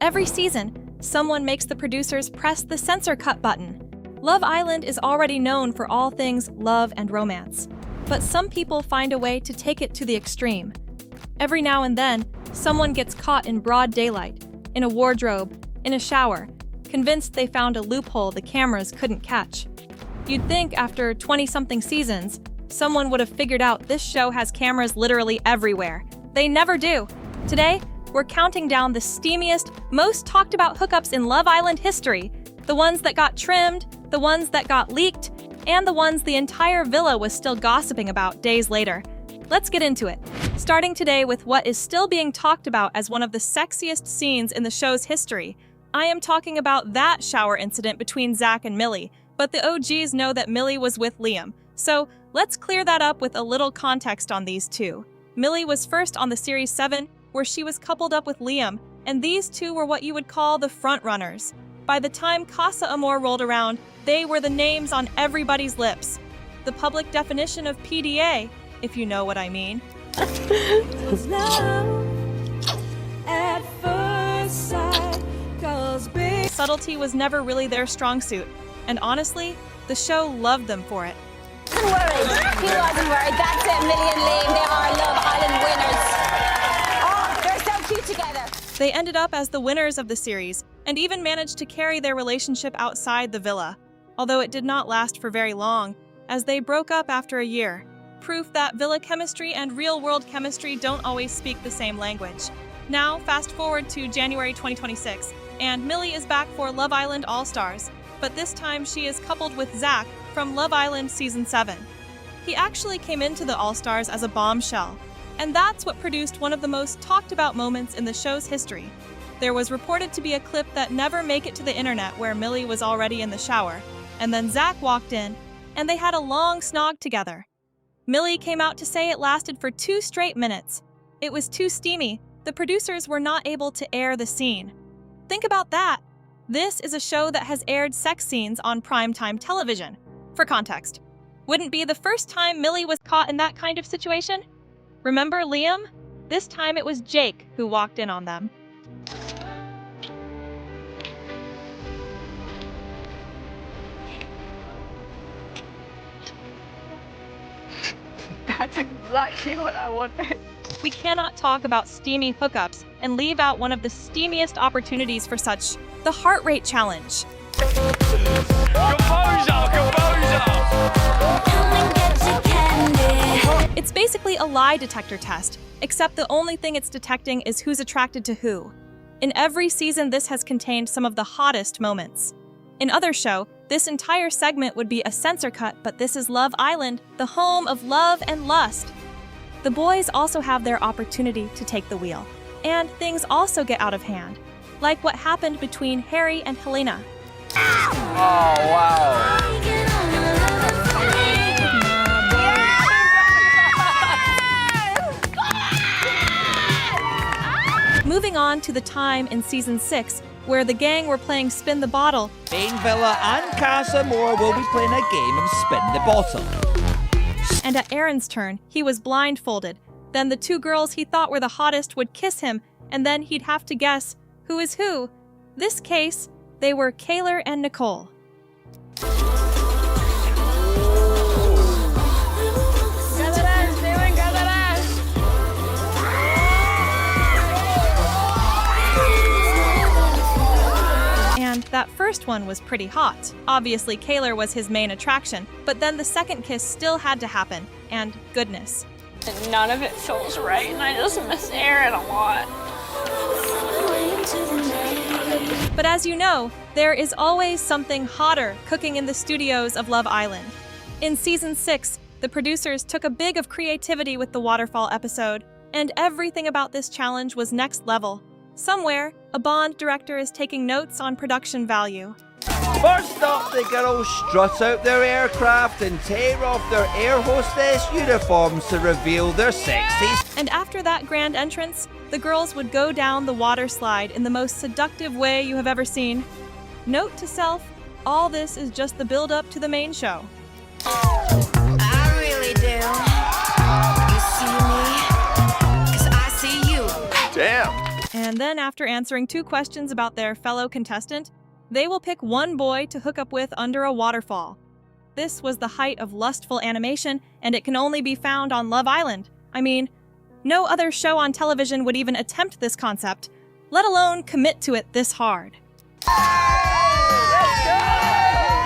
Every season, someone makes the producers press the censor cut button. Love Island is already known for all things love and romance, but some people find a way to take it to the extreme. Every now and then, someone gets caught in broad daylight, in a wardrobe, in a shower, convinced they found a loophole the cameras couldn't catch. You'd think after 20-something seasons, someone would have figured out this show has cameras literally everywhere. They never do. Today, we're counting down the steamiest, most talked about hookups in Love Island history. The ones that got trimmed, the ones that got leaked, and the ones the entire villa was still gossiping about days later. Let's get into it. Starting today with what is still being talked about as one of the sexiest scenes in the show's history. I am talking about that shower incident between Zach and Millie, but the OGs know that Millie was with Liam. So let's clear that up with a little context on these two. Millie was first on the Series 7, where she was coupled up with Liam, and these two were what you would call the frontrunners. By the time Casa Amor rolled around, they were the names on everybody's lips. The public definition of PDA, if you know what I mean. Subtlety was never really their strong suit, and honestly, the show loved them for it. He wasn't worried. That's it, Millie and Liam. They are Love Island winners. Oh, they're so cute together. They ended up as the winners of the series, and even managed to carry their relationship outside the villa, although it did not last for very long, as they broke up after a year. Proof that villa chemistry and real-world chemistry don't always speak the same language. Now, fast forward to January 2026, and Millie is back for Love Island All-Stars, but this time she is coupled with Zach from Love Island Season 7. He actually came into the All-Stars as a bombshell, and that's what produced one of the most talked-about moments in the show's history. There was reported to be a clip that never made it to the internet where Millie was already in the shower, and then Zach walked in, and they had a long snog together. Millie came out to say it lasted for 2 straight minutes. It was too steamy. The producers were not able to air the scene. Think about that. This is a show that has aired sex scenes on primetime television. For context, wouldn't be the first time Millie was caught in that kind of situation. Remember Liam? This time it was Jake who walked in on them. That's exactly what I wanted. We cannot talk about steamy hookups and leave out one of the steamiest opportunities for such, the heart rate challenge. It's basically a lie detector test, except the only thing it's detecting is who's attracted to who. In every season, this has contained some of the hottest moments. In other show, this entire segment would be a censor cut, but this is Love Island, the home of love and lust. The boys also have their opportunity to take the wheel, and things also get out of hand, like what happened between Harry and Helena. Oh, wow. Moving on to the time in Season 6, where the gang were playing Spin the Bottle. Main Villa and Casa Amor will be playing a game of Spin the Bottle. And at Aaron's turn, he was blindfolded. Then the 2 girls he thought were the hottest would kiss him, and then he'd have to guess who is who. This case, they were Kaylor and Nicole. And that first one was pretty hot. Obviously, Kaylor was his main attraction, but then the second kiss still had to happen, and goodness. None of it feels right, and I just miss Aaron a lot. But as you know, there is always something hotter cooking in the studios of Love Island. In Season 6, the producers took a big of creativity with the waterfall episode, and everything about this challenge was next level. Somewhere, a Bond director is taking notes on production value. First up, the girls strut out their aircraft and tear off their air hostess uniforms to reveal their sexy. And after that grand entrance, the girls would go down the water slide in the most seductive way you have ever seen. Note to self, all this is just the build-up to the main show. I really do. You see me? 'Cause I see you. Damn. And then after answering 2 questions about their fellow contestant, they will pick one boy to hook up with under a waterfall. This was the height of lustful animation, and it can only be found on Love Island. I mean, no other show on television would even attempt this concept, let alone commit to it this hard.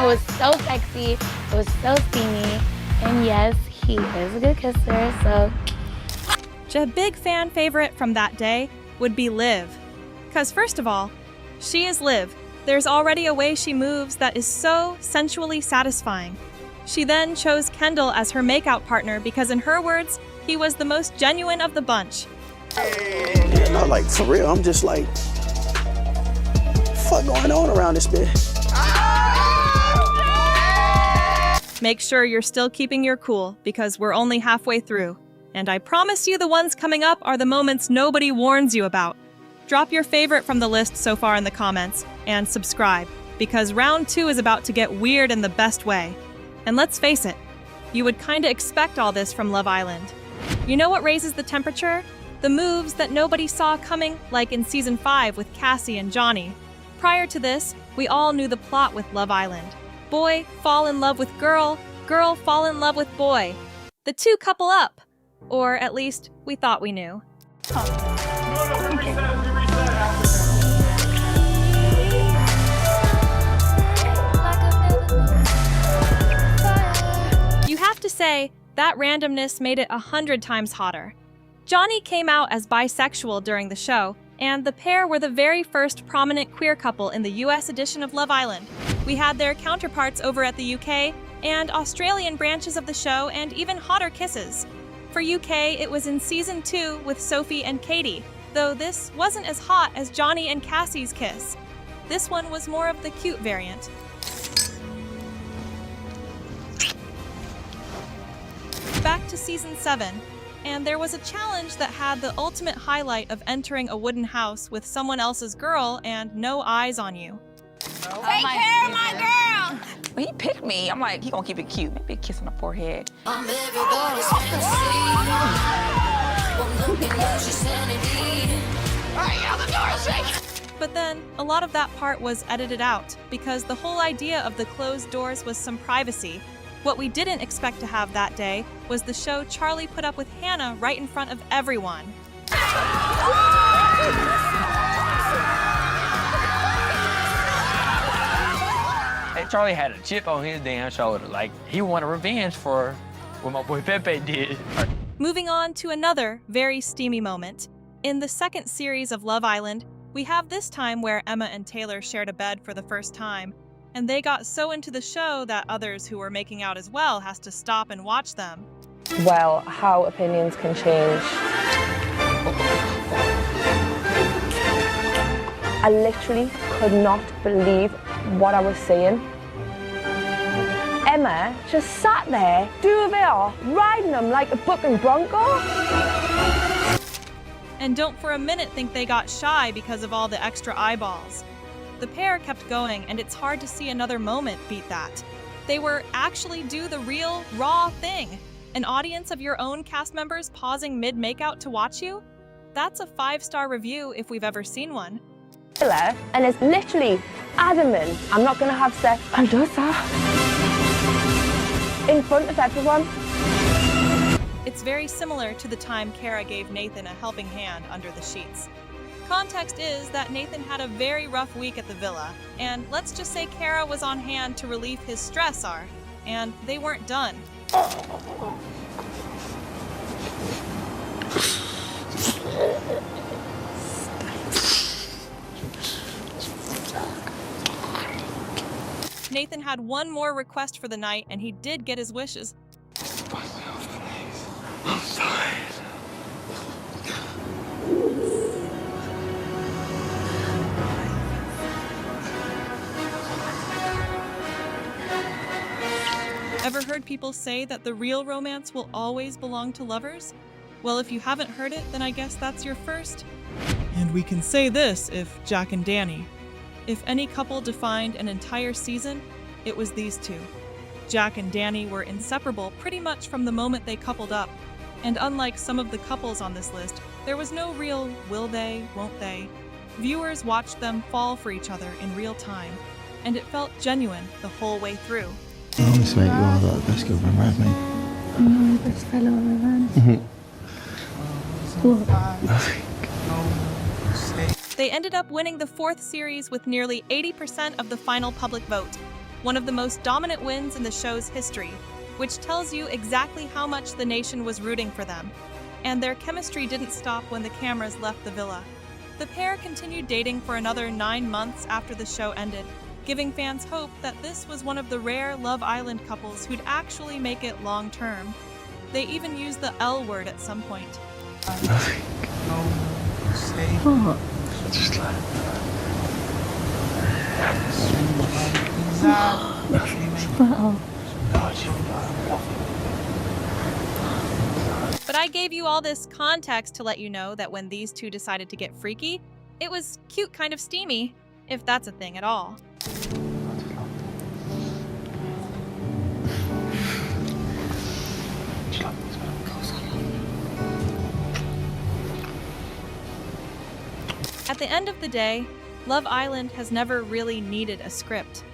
It was so sexy, it was so steamy, and yes, he is a good kisser, so. A big fan favorite from that day would be Liv. Because first of all, she is Liv. There's already a way she moves that is so sensually satisfying. She then chose Kendall as her makeout partner because in her words, he was the most genuine of the bunch. Yeah, no, like for real, I'm just like, fuck going on around this bitch? Make sure you're still keeping your cool because we're only halfway through. And I promise you the ones coming up are the moments nobody warns you about. Drop your favorite from the list so far in the comments, and subscribe, because round 2 is about to get weird in the best way. And let's face it, you would kinda expect all this from Love Island. You know what raises the temperature? The moves that nobody saw coming, like in Season 5 with Cassie and Johnny. Prior to this, we all knew the plot with Love Island. Boy fall in love with girl, girl fall in love with boy. The 2 couple up. Or at least, we thought we knew. You have to say, that randomness made it 100 times hotter. Johnny came out as bisexual during the show, and the pair were the very first prominent queer couple in the US edition of Love Island. We had their counterparts over at the UK, and Australian branches of the show, and even hotter kisses. For UK, it was in Season 2 with Sophie and Katie, though this wasn't as hot as Johnny and Cassie's kiss. This one was more of the cute variant. Back to Season 7, and there was a challenge that had the ultimate highlight of entering a wooden house with someone else's girl and no eyes on you. Take care of my girl! When he picked me, I'm like, he gonna keep it cute. Maybe a kiss on the forehead. But then, a lot of that part was edited out, because the whole idea of the closed doors was some privacy. What we didn't expect to have that day was the show Charlie put up with Hannah right in front of everyone. Charlie had a chip on his damn shoulder, like he wanted revenge for what my boy Pepe did. Moving on to another very steamy moment. In the second series of Love Island, we have this time where Emma and Taylor shared a bed for the first time, and they got so into the show that others who were making out as well has to stop and watch them. Well, how opinions can change. I literally could not believe what I was seeing. Emma just sat there, duvet off, riding them like a bucking bronco. And don't for a minute think they got shy because of all the extra eyeballs. The pair kept going, and it's hard to see another moment beat that. They were actually do the real, raw thing. An audience of your own cast members pausing mid-makeout to watch you? That's a 5-star review if we've ever seen one. And is literally adamant, I'm not gonna have sex. I'm just in front of everyone. It's very similar to the time Kara gave Nathan a helping hand under the sheets. Context is that Nathan had a very rough week at the villa, and let's just say Kara was on hand to relieve his stress, and they weren't done. Nathan had one more request for the night, and he did get his wishes. I'm tired. Ever heard people say that the real romance will always belong to lovers? Well, if you haven't heard it, then I guess that's your first. And we can say this if Jack and Danny. If any couple defined an entire season, it was these two. Jack and Danny were inseparable pretty much from the moment they coupled up. And unlike some of the couples on this list, there was no real will they, won't they. Viewers watched them fall for each other in real time, and it felt genuine the whole way through. Honestly, mate, you are like the best girlfriend I've ever had, I'm my best fellow ever. They ended up winning the 4th series with nearly 80% of the final public vote, one of the most dominant wins in the show's history, which tells you exactly how much the nation was rooting for them. And their chemistry didn't stop when the cameras left the villa. The pair continued dating for another 9 months after the show ended, giving fans hope that this was one of the rare Love Island couples who'd actually make it long-term. They even used the L word at some point. Just like... But I gave you all this context to let you know that when these two decided to get freaky, it was cute, kind of steamy, if that's a thing at all. At the end of the day, Love Island has never really needed a script.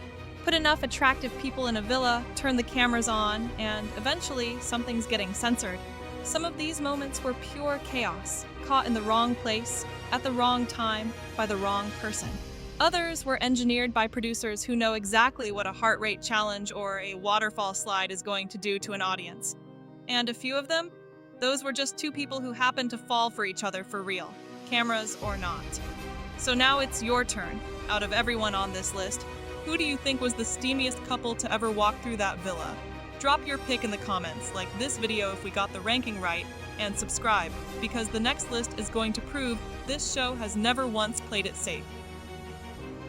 Put enough attractive people in a villa, turn the cameras on, and eventually something's getting censored. Some of these moments were pure chaos, caught in the wrong place, at the wrong time, by the wrong person. Others were engineered by producers who know exactly what a heart rate challenge or a waterfall slide is going to do to an audience. And a few of them, those were just two people who happened to fall for each other for real, cameras or not. So now it's your turn. Out of everyone on this list, who do you think was the steamiest couple to ever walk through that villa? Drop your pick in the comments, like this video if we got the ranking right, and subscribe, because the next list is going to prove this show has never once played it safe.